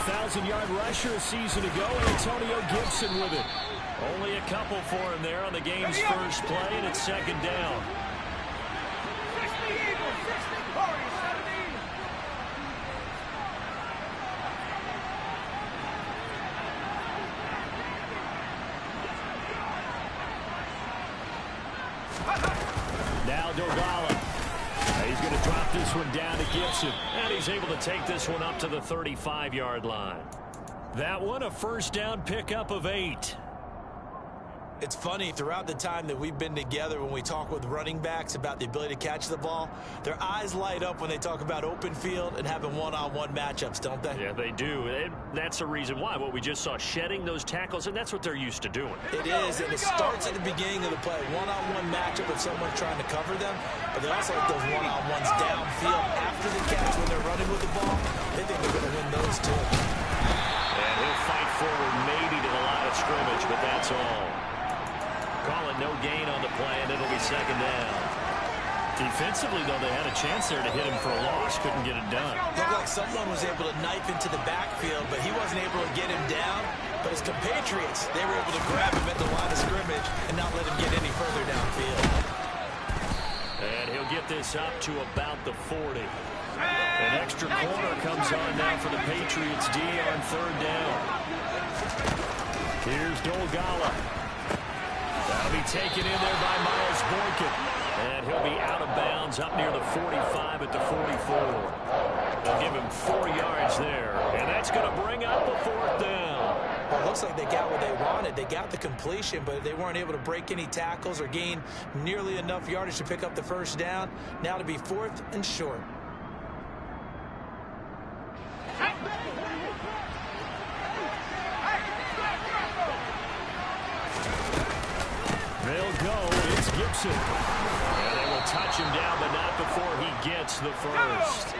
1,000-yard rusher a season ago, Antonio Gibson with it. Only a couple for him there on the game's first play, and it's second down. Now Dogala. He's going to drop this one down to Gibson. And he's able to take this one up to the 35-yard line. That one a first down pickup of 8. It's funny, throughout the time that we've been together, when we talk with running backs about the ability to catch the ball, their eyes light up when they talk about open field and having one-on-one matchups, don't they? Yeah, they do. And that's the reason why. What we just saw, shedding those tackles, and that's what they're used to doing. It is, and it starts at the beginning of the play. One-on-one matchup if someone's trying to cover them, but they also like those one-on-ones downfield after the catch when they're running with the ball. They think they're going to win those too. And he'll fight forward maybe to the line of scrimmage, but that's all. Calling no gain on the play, and it'll be second down. Defensively, though, they had a chance there to hit him for a loss. Couldn't get it done. Looked like someone was able to knife into the backfield, but he wasn't able to get him down. But his compatriots, they were able to grab him at the line of scrimmage and not let him get any further downfield. And he'll get this up to about the 40. An extra corner comes on now for the Patriots D on third down. Here's Dolgala. That'll be taken in there by Miles Boykin. And he'll be out of bounds up near the 45 at the 44. They'll give him 4 yards there. And that's going to bring up the fourth down. Well, it looks like they got what they wanted. They got the completion, but they weren't able to break any tackles or gain nearly enough yardage to pick up the first down. Now to be 4th and short. They'll go. It's Gibson. And they will touch him down, but not before he gets the first.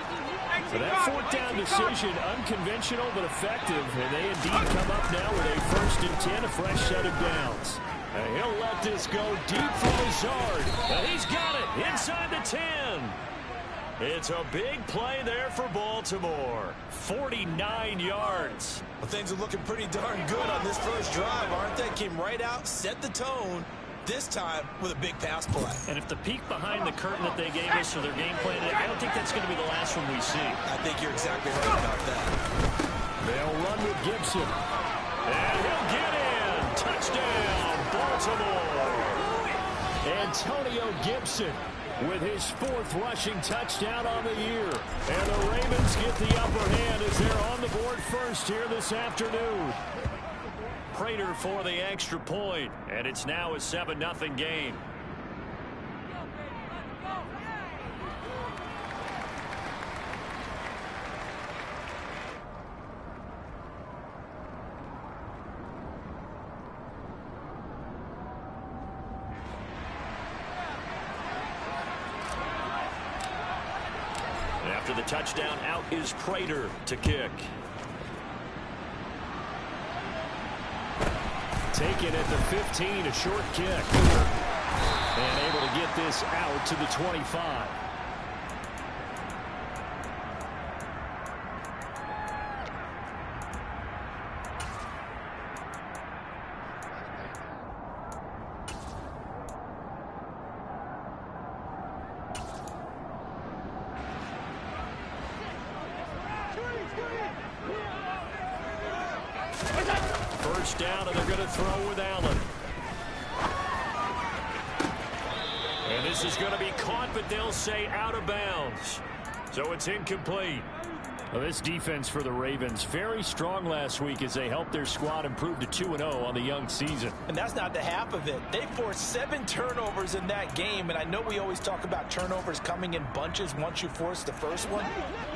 So that fourth down decision, unconventional but effective. And they indeed come up now with a 1st and 10, a fresh set of downs. And he'll let this go deep from Lazard. And he's got it inside the 10. It's a big play there for Baltimore. 49 yards. Well, things are looking pretty darn good on this first drive, aren't they? Came right out, set the tone, this time with a big pass play. And if the peek behind the curtain that they gave us for their game plan, I don't think that's going to be the last one we see. I think you're exactly right about that. They'll run with Gibson. And he'll get in. Touchdown, Baltimore. Antonio Gibson with his 4th rushing touchdown on the year. And the Ravens get the upper hand as they're on the board first here this afternoon. Prater for the extra point, and it's now a 7-0 game. After the touchdown, out is Prater to kick. Taken at the 15, a short kick. And able to get this out to the 25. First down, and they're going to throw with Allen. And this is going to be caught, but they'll say out of bounds. So it's incomplete. Well, this defense for the Ravens, very strong last week as they helped their squad improve to 2-0 on the young season. And that's not the half of it. They forced 7 turnovers in that game, and I know we always talk about turnovers coming in bunches once you force the first one,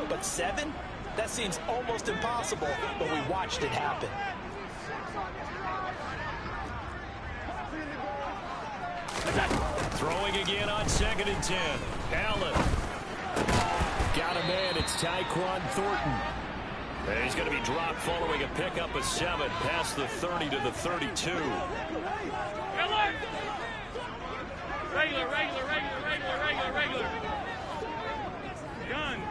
but 7? That seems almost impossible, but we watched it happen. Throwing again on 2nd and 10. Allen. Got a man. It's Tyquan Thornton. And he's going to be dropped following a pickup of 7 past the 30 to the 32. Regular. Gun.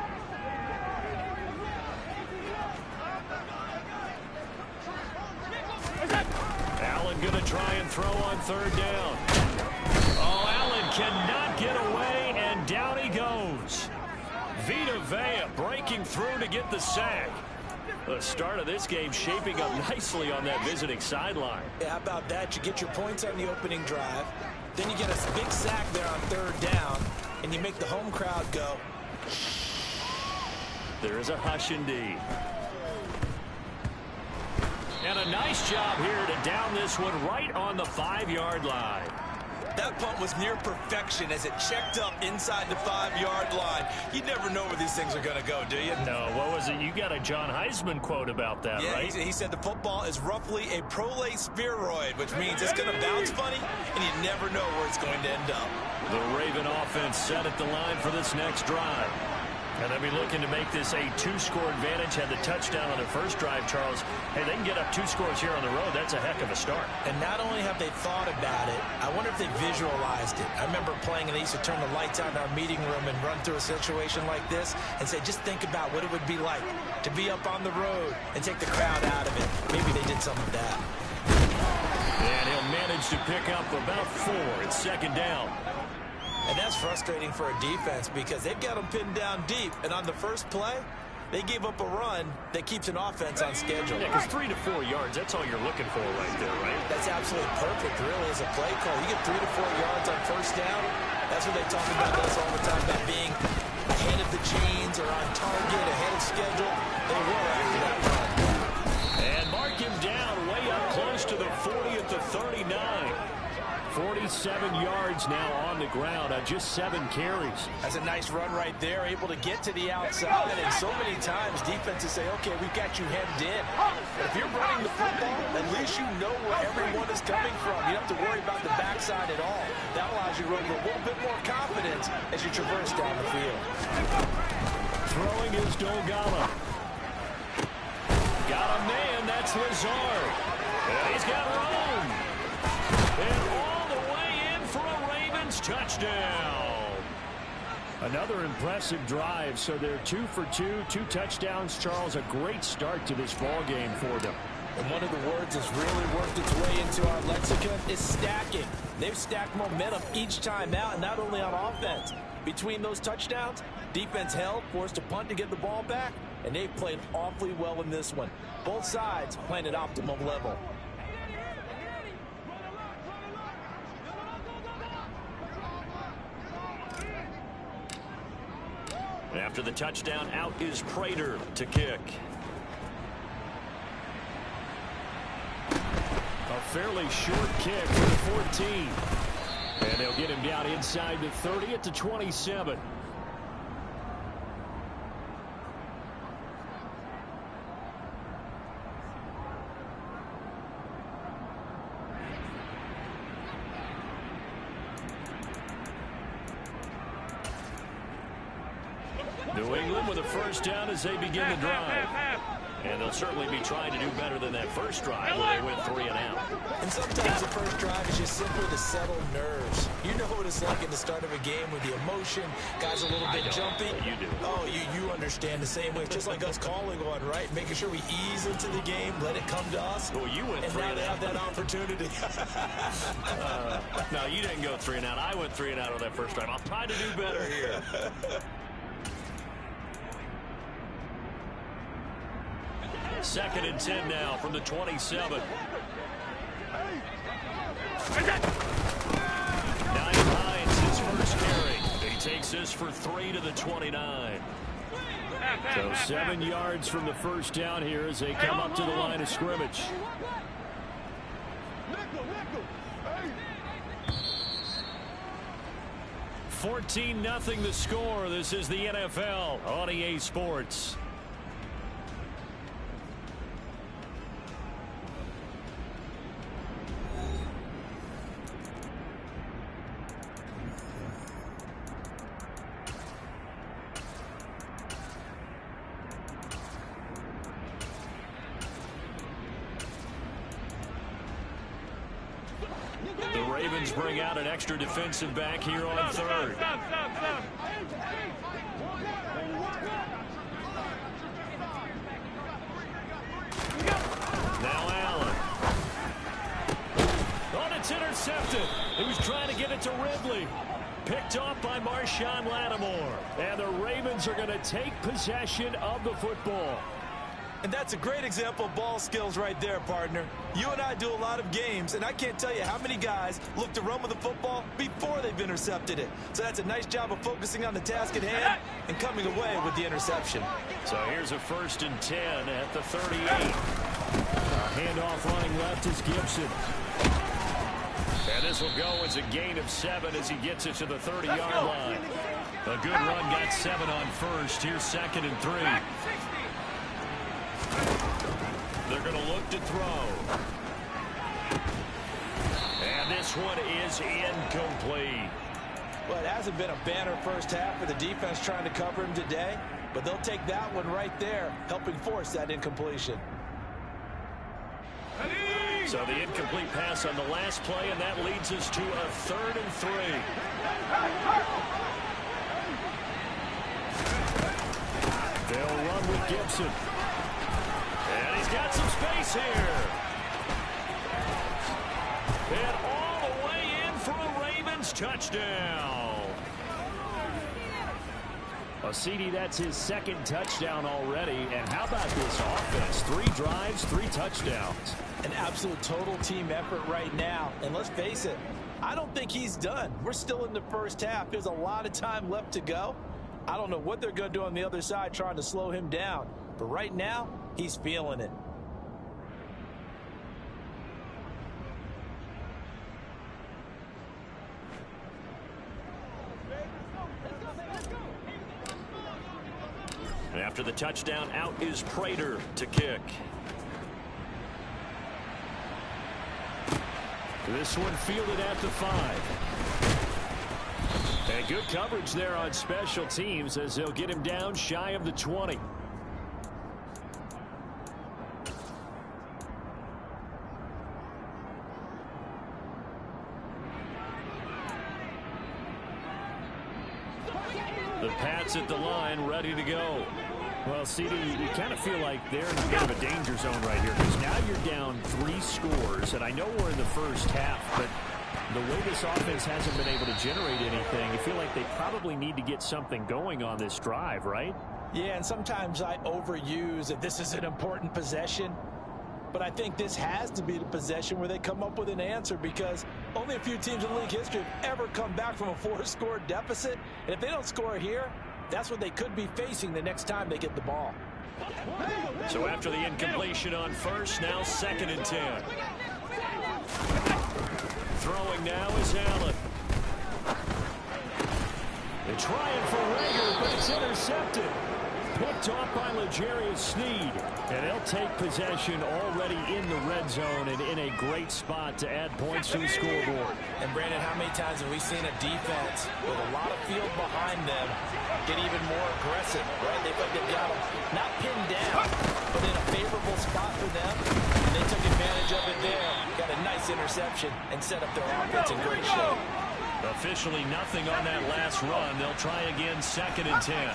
try and throw on third down. Oh, Allen cannot get away, and down he goes. Vita Vea breaking through to get the sack. The start of this game shaping up nicely on that visiting sideline. Yeah, how about that? You get your points on the opening drive. Then you get a big sack there on third down, and you make the home crowd go. There is a hush indeed. And a nice job here to down this one right on the 5-yard line. That punt was near perfection as it checked up inside the 5-yard line. You never know where these things are going to go, do you? No, what was it? You got a John Heisman quote about that, yeah, right? He said the football is roughly a prolate spheroid, which means it's going to bounce funny, and you never know where it's going to end up. The Raven offense set at the line for this next drive. And they'll be looking to make this a 2-score advantage. Had the touchdown on their first drive, Charles. Hey, they can get up 2 scores here on the road. That's a heck of a start. And not only have they thought about it, I wonder if they visualized it. I remember playing, and they used to turn the lights out in our meeting room and run through a situation like this and say, just think about what it would be like to be up on the road and take the crowd out of it. Maybe they did some of that. And he'll manage to pick up about 4. It's second down. And that's frustrating for a defense because they've got them pinned down deep. And on the first play, they gave up a run that keeps an offense on schedule. Yeah, because 3 to 4 yards, that's all you're looking for right there, right? That's absolutely perfect, really, as a play call. You get 3 to 4 yards on first down. That's what they talk about us all the time, about being ahead of the chains or on target, ahead of schedule. They were after that run. And mark him down way up close to the 40 at the 39. 47 yards now on the ground on just 7 carries. That's a nice run right there, able to get to the outside. And so many times defenses say, okay, we've got you hemmed in. But if you're running the football, at least you know where everyone is coming from. You don't have to worry about the backside at all. That allows you to run with a little bit more confidence as you traverse down the field. Throwing is Dolgala. Got a man, that's Lazard. And he's got Rome. And all the way in for a Ravens touchdown. Another impressive drive. So they're 2 for 2, 2 touchdowns. Charles, a great start to this ball game for them. And one of the words that's really worked its way into our lexicon is stacking. They've stacked momentum each time out, and not only on offense. Between those touchdowns, defense held, forced a punt to get the ball back, and they've played awfully well in this one. Both sides playing at optimum level. After the touchdown, out is Prater to kick. A fairly short kick for the 14. And they'll get him down inside the 30 at the 27. New England with a first down as they begin the drive. And they'll certainly be trying to do better than that first drive where they went 3 and out. And sometimes the first drive is just simply to settle nerves. You know what it's like at the start of a game with the emotion. Guys a little bit jumpy. You do. Oh, you understand the same way. It's just like us calling one, right? Making sure we ease into the game, let it come to us. Well, you went 3 and now and they out. have that opportunity. No, you didn't go 3 and out. I went 3 and out on that first drive. I'll try to do better here. Second and 10 now from the 27. Nyheim Hines, his first carry. He takes this for 3 to the 29. So 7 yards from the first down here as they come up to the line of scrimmage. $14-0 the score. This is the NFL on EA Sports. The Ravens bring out an extra defensive back here on third. Stop. Now Allen. intercepted. He was trying to get it to Ridley. Picked off by Marshawn Lattimore. And the Ravens are going to take possession of the football. And that's a great example of ball skills right there, partner. You and I do a lot of games, and I can't tell you how many guys look to run with the football before they've intercepted it. So that's a nice job of focusing on the task at hand and coming away with the interception. So here's a 1st and 10 at the 38. Handoff running left is Gibson. And this will go as a gain of 7 as he gets it to the 30-yard line. A good run got 7 on first. Here's 2nd and 3. They're going to look to throw. And this one is incomplete. Well, it hasn't been a banner first half for the defense trying to cover him today, but they'll take that one right there, helping force that incompletion. So the incomplete pass on the last play, and that leads us to a 3rd and 3. They'll run with Gibson. And he's got some space here. And all the way in for a Ravens touchdown. Well, CD, that's his 2nd touchdown already. And how about this offense? 3 drives, 3 touchdowns. An absolute total team effort right now. And let's face it, I don't think he's done. We're still in the first half. There's a lot of time left to go. I don't know what they're going to do on the other side trying to slow him down. But right now, he's feeling it. After the touchdown, out is Prater to kick. This one fielded at the 5. And good coverage there on special teams as they'll get him down shy of the 20. The Pats at the line, ready to go. Well, CD, you kind of feel like they're in a bit of a danger zone right here because now you're down 3 scores, and I know we're in the first half, but the way this offense hasn't been able to generate anything, you feel like they probably need to get something going on this drive, right? Yeah, and sometimes I overuse that this is an important possession. But I think this has to be the possession where they come up with an answer because only a few teams in league history have ever come back from a 4-score deficit. And if they don't score here, that's what they could be facing the next time they get the ball. So after the incompletion on first, now 2nd and 10. Throwing now is Allen. They're trying for Rager, but it's intercepted. Picked off by L'Jarius Sneed. And they'll take possession already in the red zone and in a great spot to add points to the scoreboard. And Brandon, how many times have we seen a defense with a lot of field behind them get even more aggressive, right? They think they've got them not pinned down, but in a favorable spot for them. And they took advantage of it there. Got a nice interception and set up their offense in great shape. Officially nothing on that last run. They'll try again 2nd and 10.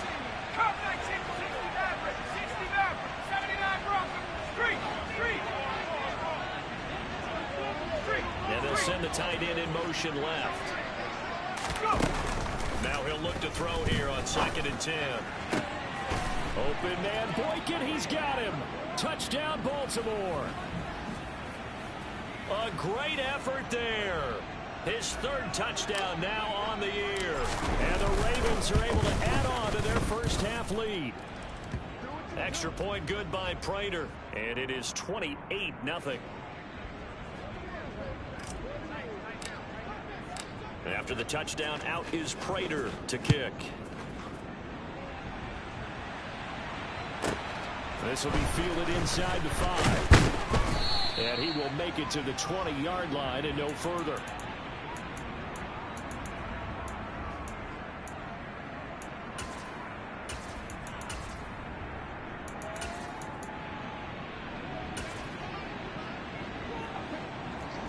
And they'll send the tight end in motion left. Now he'll look to throw here on 2nd and 10. Open man, Boykin, he's got him. Touchdown, Baltimore. A great effort there. His 3rd touchdown now on the year. And the Ravens are able to add on to their first half lead. Extra point good by Prater. And it is 28-0. After the touchdown, out is Prater to kick. This will be fielded inside the 5. And he will make it to the 20-yard line and no further.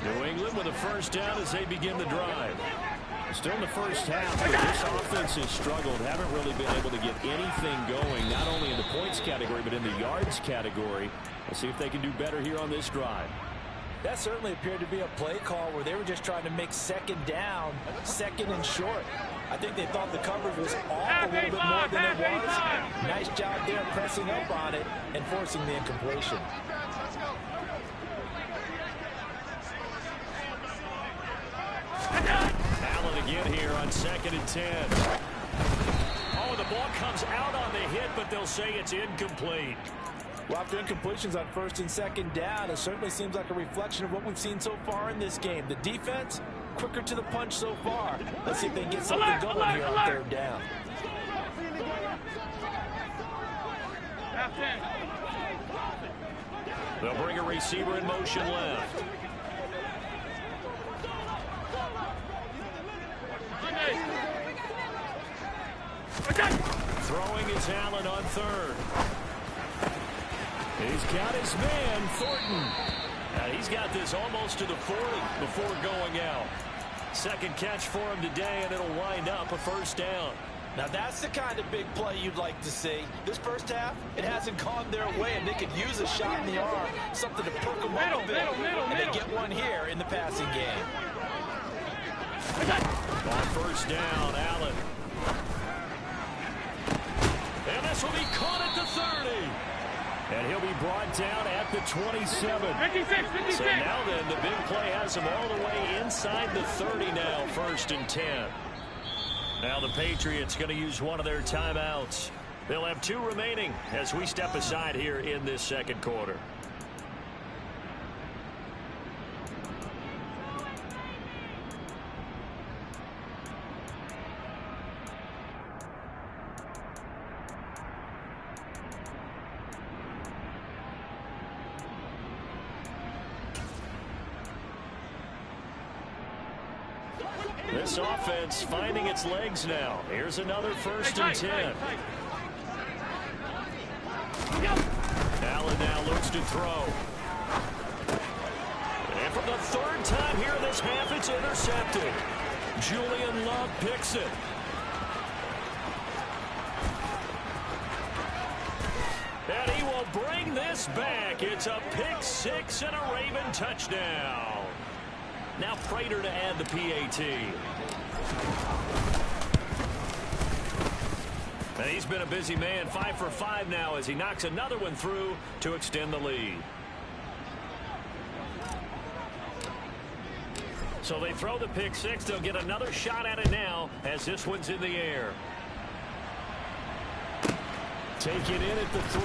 New England with a first down as they begin the drive. Still in the first half, but this offense has struggled. Haven't really been able to get anything going, not only in the points category, but in the yards category. Let's see if they can do better here on this drive. That certainly appeared to be a play call where they were just trying to make second down, second and short. I think they thought the coverage was off a little bit more than it was. Nice job there pressing up on it and forcing the incompletion. Allen again here on 2nd and 10. Oh, the ball comes out on the hit, but they'll say it's incomplete. Well, after incompletions on 1st and 2nd down, it certainly seems like a reflection of what we've seen so far in this game. The defense, quicker to the punch so far. Let's see if they can get something going here on 3rd down. They'll bring a receiver in motion left. Throwing is Allen on 3rd. He's got his man, Thornton. And he's got this almost to the 40 before going out. 2nd catch for him today, and it'll wind up a 1st down. Now that's the kind of big play you'd like to see. This first half, it hasn't gone their way, and they could use a shot in the arm, something to perk them up a bit, and they get one here in the passing game. On 1st down, Allen. And this will be caught at the 30. And he'll be brought down at the 27. 56. So now then, the big play has him all the way inside the 30 now, 1st and 10. Now the Patriots going to use one of their timeouts. They'll have 2 remaining as we step aside here in this 2nd quarter. This offense finding its legs now. Here's another 1st and 10. Allen now looks to throw. And for the 3rd time here in this half, it's intercepted. Julian Love picks it. And he will bring this back. It's a pick 6 and a Raven touchdown. Now Prater to add the PAT. And he's been a busy man, 5 for 5 now as he knocks another one through to extend the lead. So they throw the pick 6. They'll get another shot at it now as this one's in the air. Take it in at the 3.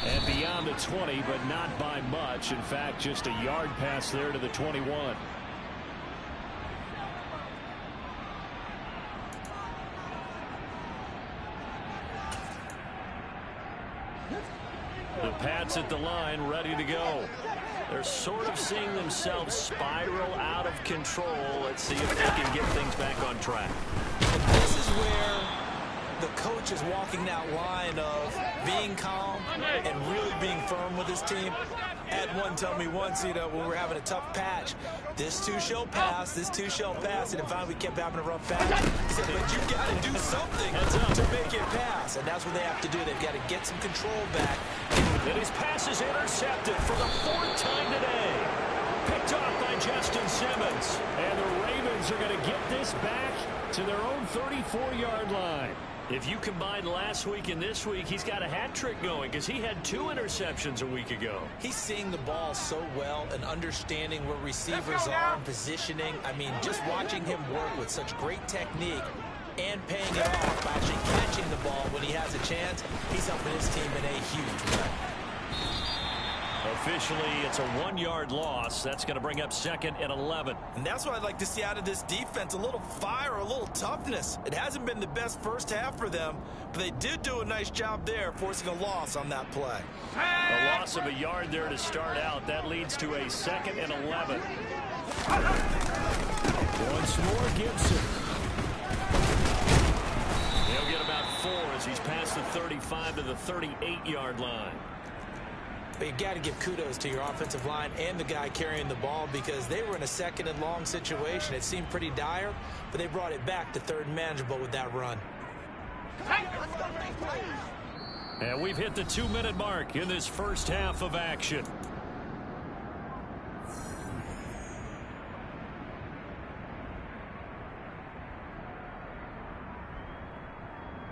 And beyond the 20, but not by much. In fact, just a yard pass there to the 21. The Pats at the line, ready to go. They're sort of seeing themselves spiral out of control. Let's see if they can get things back on track. And this is where the coach is walking that line of being calm and really being firm with his team. Ed one told me once, when we're having a tough patch, this too shall pass, this too shall pass, and finally we kept having a rough patch. He said, but you've got to do something to make it pass, and that's what they have to do. They've got to get some control back. And his pass is intercepted for the 4th time today. Picked off by Justin Simmons. And the Ravens are going to get this back to their own 34-yard line. If you combine last week and this week, he's got a hat trick going because he had 2 interceptions a week ago. He's seeing the ball so well and understanding where receivers are and positioning. I mean, just watching him work with such great technique and paying it off by actually catching the ball when he has a chance, he's helping his team in a huge way. Officially, it's a 1-yard loss. That's going to bring up 2nd and 11. And that's what I'd like to see out of this defense, a little fire, a little toughness. It hasn't been the best first half for them, but they did do a nice job there, forcing a loss on that play. A loss of a yard there to start out. That leads to a 2nd and 11. Once more, Gibson. He'll get about 4 as he's past the 35 to the 38-yard line. But you got to give kudos to your offensive line and the guy carrying the ball because they were in a 2nd and long situation. It seemed pretty dire, but they brought it back to 3rd and manageable with that run. And we've hit the 2-minute mark in this first half of action.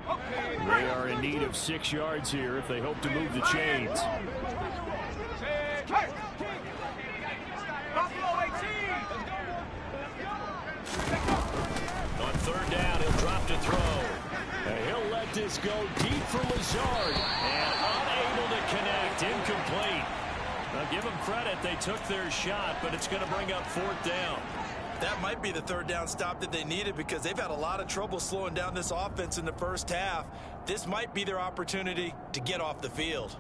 They are in need of 6 yards here if they hope to move the chains. On third down, he'll drop to throw. And he'll let this go deep for Lazard. And unable to connect. Incomplete. Now give them credit. They took their shot, but it's going to bring up 4th down. That might be the 3rd down stop that they needed because they've had a lot of trouble slowing down this offense in the first half. This might be their opportunity to get off the field.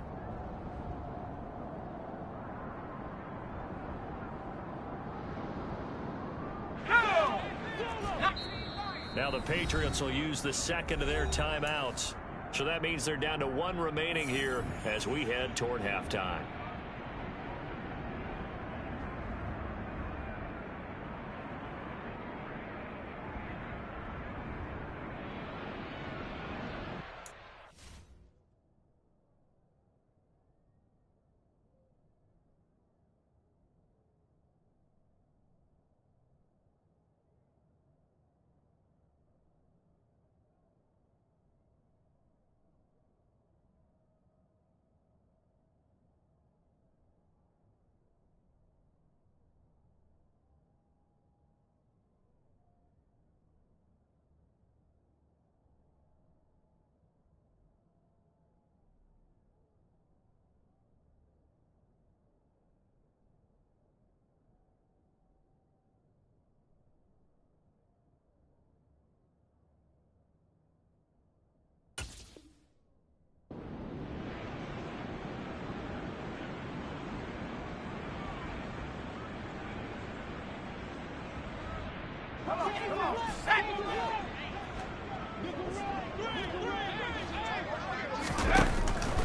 Now the Patriots will use the second of their timeouts. So that means they're down to 1 remaining here as we head toward halftime.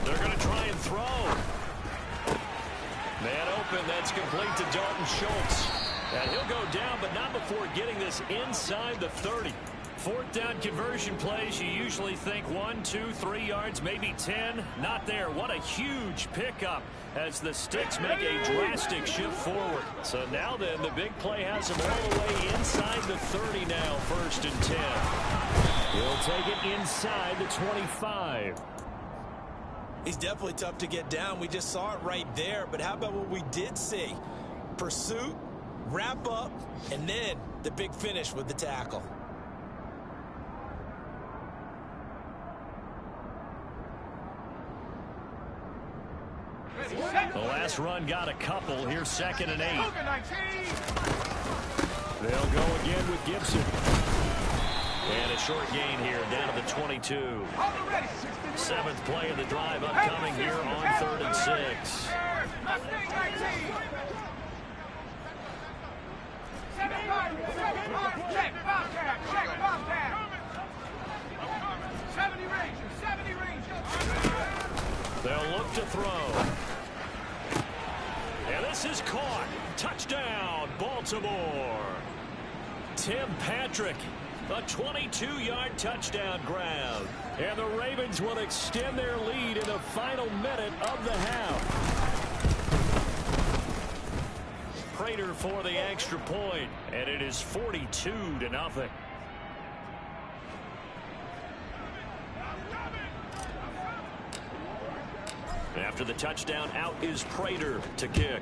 They're going to try and throw. Man open, that's complete to Dalton Schultz. And he'll go down, but not before getting this inside the 30. 4th down conversion plays, you usually think 1, 2, 3 yards, maybe 10. Not there. What a huge pickup as the Sticks make a drastic shift forward. So now then, the big play has him all the way inside the 30 now, 1st and 10. He'll take it inside the 25. He's definitely tough to get down. We just saw it right there. But how about what we did see? Pursuit, wrap up, and then the big finish with the tackle. The last run got a couple. Here's 2nd and 8. They'll go again with Gibson. And a short gain here down to the 22. 7th play of the drive upcoming here on 3rd and 6. They'll look to throw. And this is caught. Touchdown, Baltimore. Tim Patrick, a 22-yard touchdown grab. And the Ravens will extend their lead in the final minute of the half. Prater for the extra point, and it is 42-0. After the touchdown, out is Prater to kick.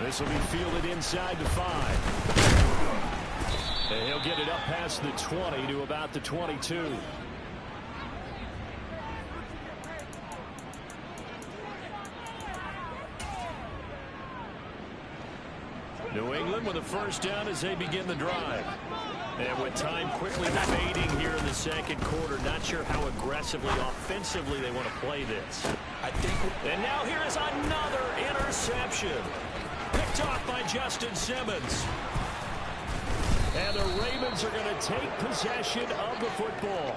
This will be fielded inside the 5. And he'll get it up past the 20 to about the 22. New England with a 1st down as they begin the drive. And with time quickly fading here in the 2nd quarter, not sure how aggressively, offensively they want to play this. And now here is another interception. Picked off by Justin Simmons. And the Ravens are going to take possession of the football.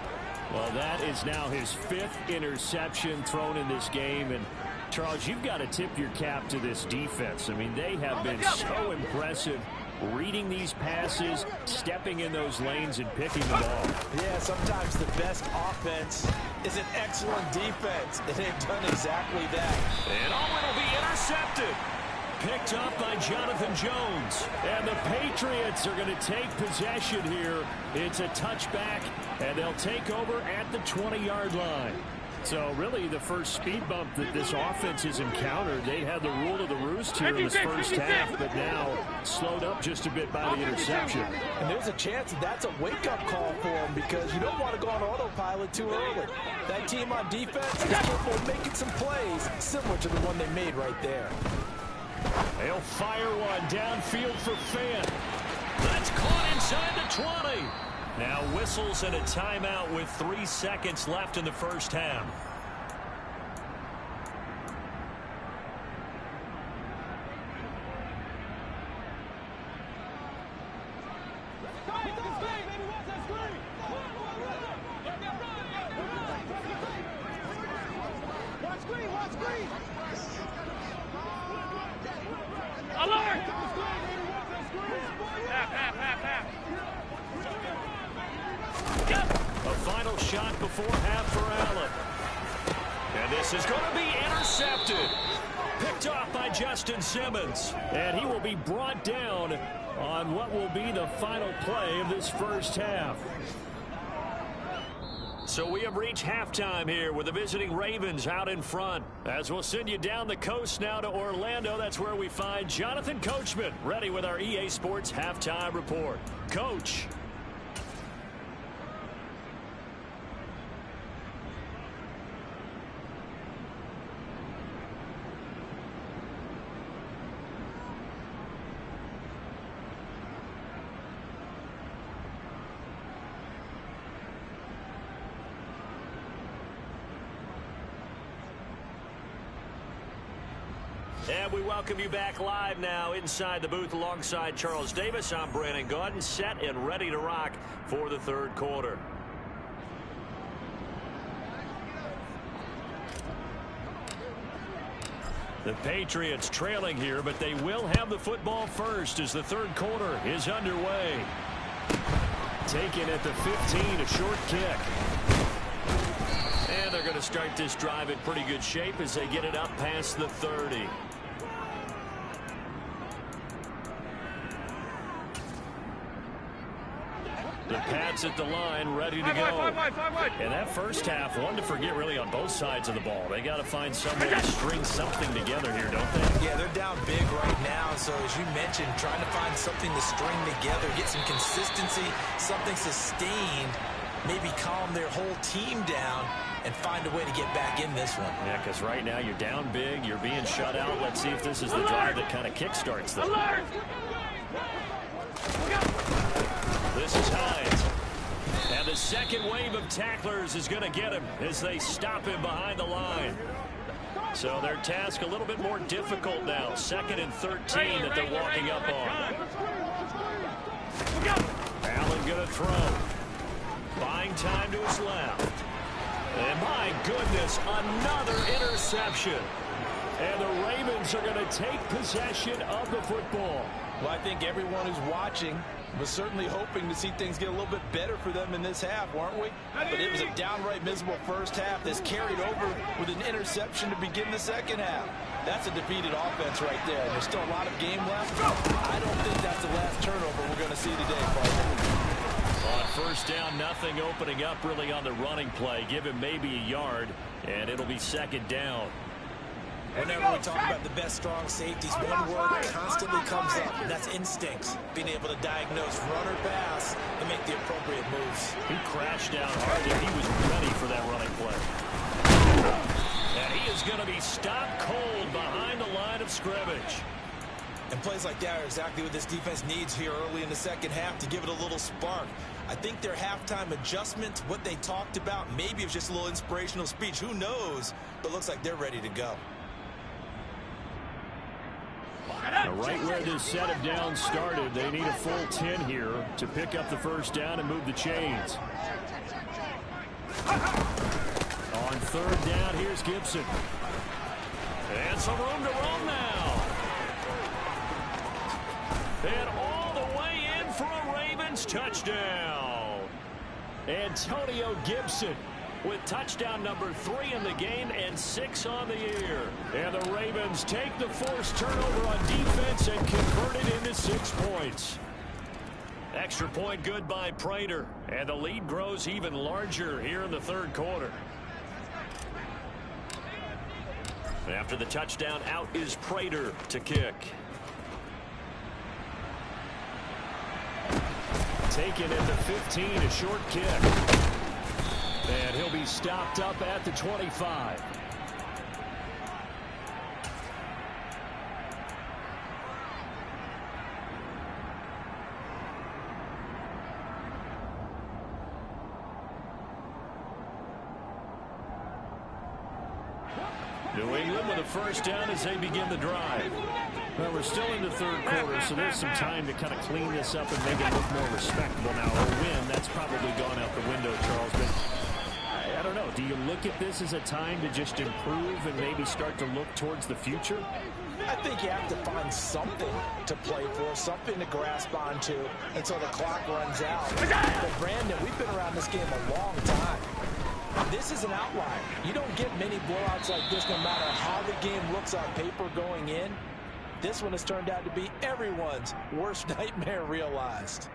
Well, that is now his 5th interception thrown in this game. And Charles, you've got to tip your cap to this defense. I mean, they have been so impressive reading these passes, stepping in those lanes, and picking the ball. Yeah, sometimes the best offense is an excellent defense, and they've done exactly that. And oh, it'll be intercepted. picked up by Jonathan Jones. And the Patriots are going to take possession here. It's a touchback, and they'll take over at the 20-yard line. So really the first speed bump that this offense has encountered, they had the rule of the roost here in this first half, but now slowed up just a bit by the interception. And there's a chance that's a wake-up call for them because you don't want to go on autopilot too early. That team on defense is capable of making some plays similar to the one they made right there. They'll fire one downfield for Fant. That's caught inside the 20. Now whistles and a timeout with 3 seconds left in the first half. Alert! A final shot before half for Allen. And this is going to be intercepted. Picked off by Justin Simmons. And he will be brought down on what will be the final play of this first half. So we have reached halftime here with the visiting Ravens out in front. As we'll send you down the coast now to Orlando, that's where we find Jonathan Coachman ready with our EA Sports Halftime Report. Coach. And we welcome you back live now inside the booth alongside Charles Davis. I'm Brandon Gaudin, set and ready to rock for the third quarter. The Patriots trailing here, but they will have the football first as the third quarter is underway. Taken at the 15, a short kick. And they're going to start this drive in pretty good shape as they get it up past the 30. The Pats at the line, ready to go. And that first half, one to forget really on both sides of the ball. They got to find some way to string something together here, don't they? Yeah, they're down big right now. So as you mentioned, trying to find something to string together, get some consistency, something sustained, maybe calm their whole team down and find a way to get back in this one. Yeah, because right now you're down big, you're being shut out. Let's see if this is the drive that kind of kickstarts them. This is Hines. And the second wave of tacklers is going to get him as they stop him behind the line. So their task a little bit more difficult now. 2nd and 13 that they're walking up on. Allen going to throw. Buying time to his left. And my goodness, another interception. And the Ravens are going to take possession of the football. Well, I think everyone who's watching was certainly hoping to see things get a little bit better for them in this half, weren't we? But it was a downright miserable first half that's carried over with an interception to begin the second half. That's a defeated offense right there. And there's still a lot of game left. I don't think that's the last turnover we're going to see today, partner. On first down, nothing opening up really on the running play. Give him maybe a yard, and it'll be second down. Whenever we talk about the best strong safeties, one word constantly comes up, and that's instincts. Being able to diagnose run or pass and make the appropriate moves. He crashed down hard, and he was ready for that running play. And he is going to be stopped cold behind the line of scrimmage. And plays like that are exactly what this defense needs here early in the second half to give it a little spark. I think their halftime adjustment, what they talked about, maybe it was just a little inspirational speech. Who knows? But it looks like they're ready to go. Now, right where this set of downs started, they need a full 10 here to pick up the first down and move the chains. On third down, here's Gibson. And some room to run now. And all the way in for a Ravens touchdown. Antonio Gibson with touchdown number 3 in the game and 6 on the year. And the Ravens take the forced turnover on defense and convert it into 6 points. Extra point good by Prater, and the lead grows even larger here in the third quarter. After the touchdown, out is Prater to kick. Taken at the 15, a short kick. And he'll be stopped up at the 25. New England with a first down as they begin the drive. Well, we're still in the third quarter, so there's some time to kind of clean this up and make it look more respectable. Now, a win, that's probably gone out the window, Charles. But I don't know. Do you look at this as a time to just improve and maybe start to look towards the future? I think you have to find something to play for, something to grasp onto until the clock runs out. But, Brandon, we've been around this game a long time. This is an outlier. You don't get many blowouts like this no matter how the game looks on paper going in. This one has turned out to be everyone's worst nightmare realized.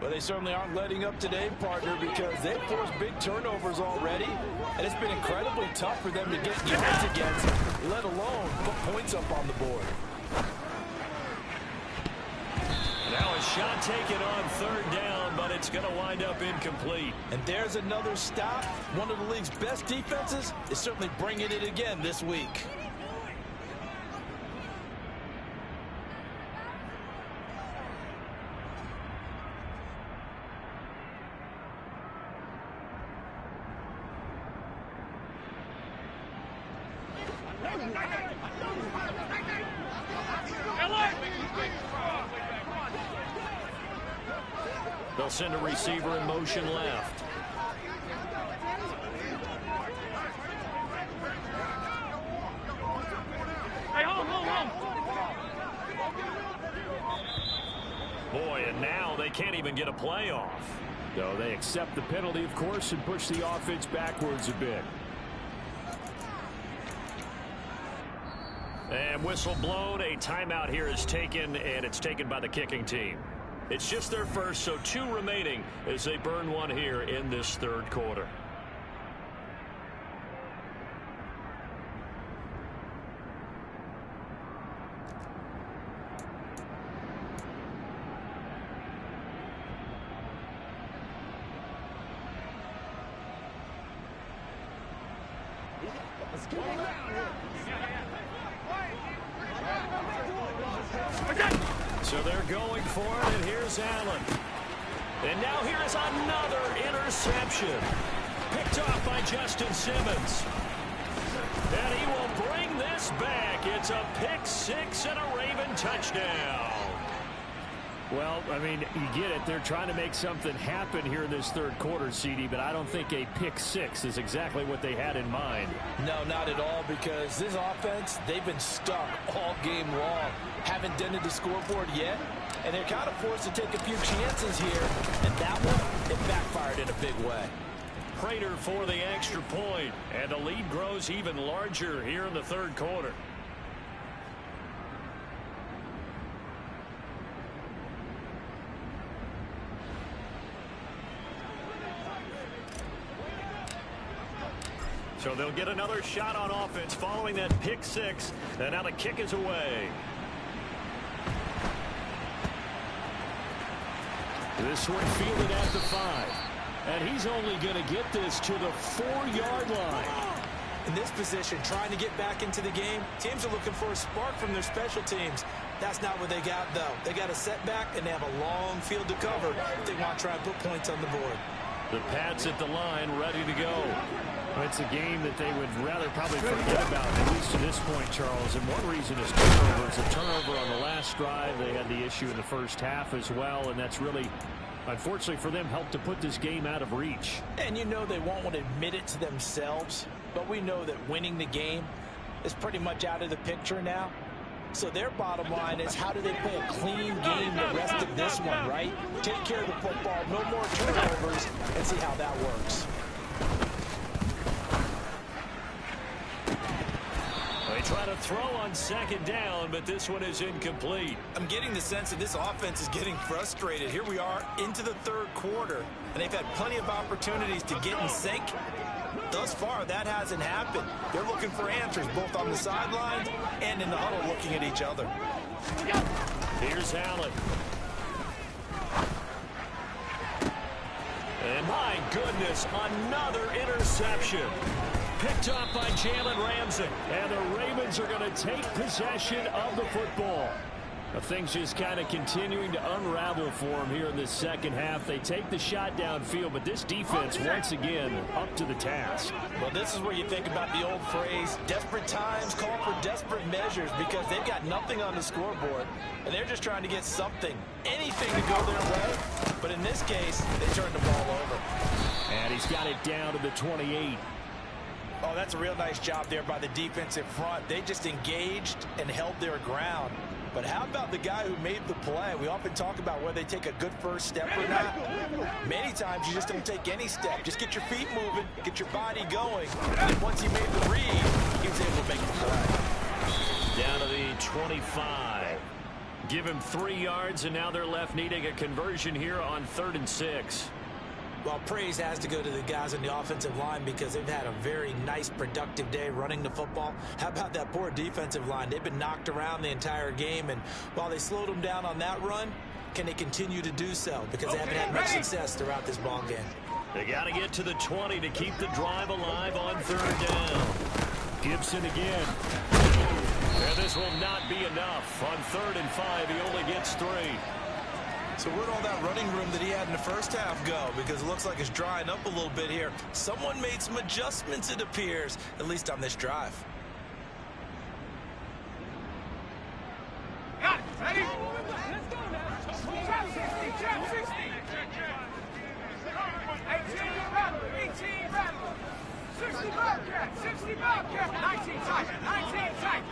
But they certainly aren't letting up today, partner, because they've forced big turnovers already, and it's been incredibly tough for them to get yards against, let alone put points up on the board. Now a shot taken on third down, but it's going to wind up incomplete. And there's another stop. One of the league's best defenses is certainly bringing it again this week. They'll send a receiver in motion left. Hey, home. Boy, and now they can't even get a play off. No, they accept the penalty, of course, and push the offense backwards a bit. And whistle blown. A timeout here is taken, and it's taken by the kicking team. It's just their first, so 2 remaining as they burn one here in this third quarter. So they're going for it, and here's Allen. And now here is another interception. Picked off by Justin Simmons. And he will bring this back. It's a pick 6 and a Raven touchdown. Well, I mean, you get it. They're trying to make something happen here in this third quarter, CD, but I don't think a pick 6 is exactly what they had in mind. No, not at all, because this offense, they've been stuck all game long. Haven't dented the scoreboard yet, and they're kind of forced to take a few chances here, and that one, it backfired in a big way. Prater for the extra point, and the lead grows even larger here in the third quarter. So they'll get another shot on offense following that pick 6, and now the kick is away. This one fielded at the 5. And he's only going to get this to the 4-yard line. In this position, trying to get back into the game, teams are looking for a spark from their special teams. That's not what they got, though. They got a setback, and they have a long field to cover if they want to try and put points on the board. The Pats at the line, ready to go. It's a game that they would rather probably forget about, at least to this point, Charles. And one reason is turnovers. A turnover on the last drive. They had the issue in the first half as well, and that's really, unfortunately for them, helped to put this game out of reach. And you know they won't want to admit it to themselves, but we know that winning the game is pretty much out of the picture now. So their bottom line is, how do they play a clean game the rest of this one, right? Take care of the football, no more turnovers, and see how that works. on a throw on second down, but this one is incomplete. I'm getting the sense that this offense is getting frustrated. Here we are into the third quarter, and they've had plenty of opportunities to get in sync. Thus far, that hasn't happened. They're looking for answers both on the sidelines and in the huddle looking at each other. Here's Allen. And my goodness, another interception. Picked up by Jalen Ramsey. And the Ravens are going to take possession of the football. Things just kind of continuing to unravel for them here in this second half. They take the shot downfield, but this defense, once again, up to the task. Well, this is where you think about the old phrase, desperate times call for desperate measures, because they've got nothing on the scoreboard, and they're just trying to get something, anything to go their way. But in this case, they turned the ball over. And he's got it down to the 28. Oh, that's a real nice job there by the defensive front. They just engaged and held their ground. But how about the guy who made the play? We often talk about whether they take a good first step or not. Many times you just don't take any step. Just get your feet moving, get your body going. And once he made the read, he was able to make the play. Down to the 25. Give him 3 yards, and now they're left needing a conversion here on 3rd and 6. Well, praise has to go to the guys on the offensive line because they've had a very nice, productive day running the football. How about that poor defensive line? They've been knocked around the entire game, and while they slowed them down on that run, can they continue to do so? Because they haven't had much success throughout this ball game. They got to get to the 20 to keep the drive alive on 3rd down. Gibson again. And this will not be enough. On 3rd and 5, he only gets 3. So where'd all that running room that he had in the first half go? Because it looks like it's drying up a little bit here. Someone made some adjustments, it appears, at least on this drive. Got it. Ready? Let's go now. Trap 60, trap 60. 18 rattle, 18 rattle. 60 Bobcat, 60 Bobcat. 19 tight, 19 tight.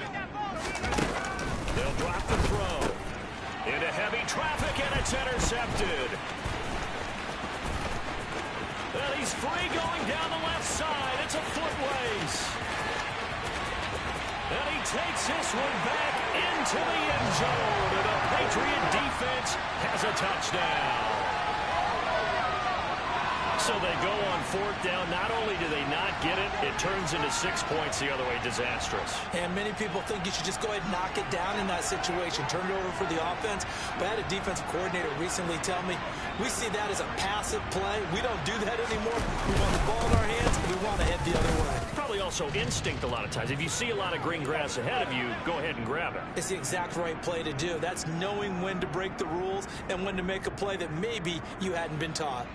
They'll drop the throw. Into heavy traffic, and it's intercepted. Well, he's free going down the left side. It's a foot race. And he takes this one back into the end zone. And the Patriot defense has a touchdown. So they go on 4th down. Not only do they not get it, it turns into 6 points the other way. Disastrous. And many people think you should just go ahead and knock it down in that situation. Turn it over for the offense. But I had a defensive coordinator recently tell me, we see that as a passive play. We don't do that anymore. We want the ball in our hands, and we want to head the other way. Probably also instinct a lot of times. If you see a lot of green grass ahead of you, go ahead and grab it. It's the exact right play to do. That's knowing when to break the rules and when to make a play that maybe you hadn't been taught.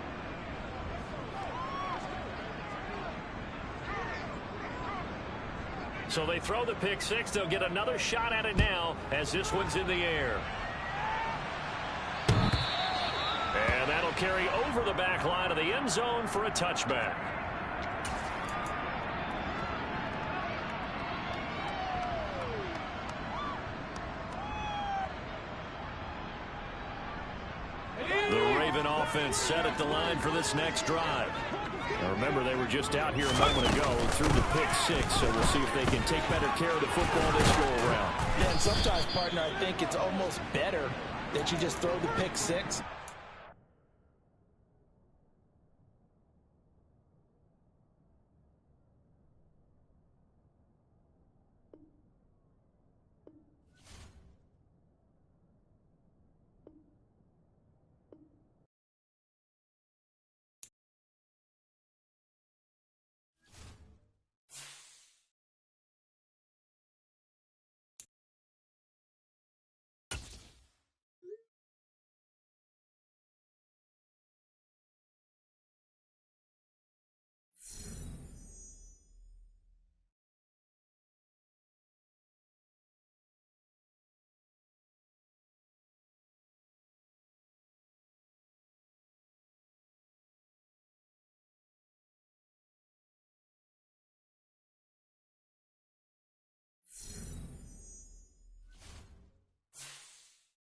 So they throw the pick 6. They'll get another shot at it now as this one's in the air. And that'll carry over the back line of the end zone for a touchback. The Raven offense set at the line for this next drive. Now remember, they were just out here a moment ago and threw the pick 6, so we'll see if they can take better care of the football this go-around. And sometimes, partner, I think it's almost better that you just throw the pick 6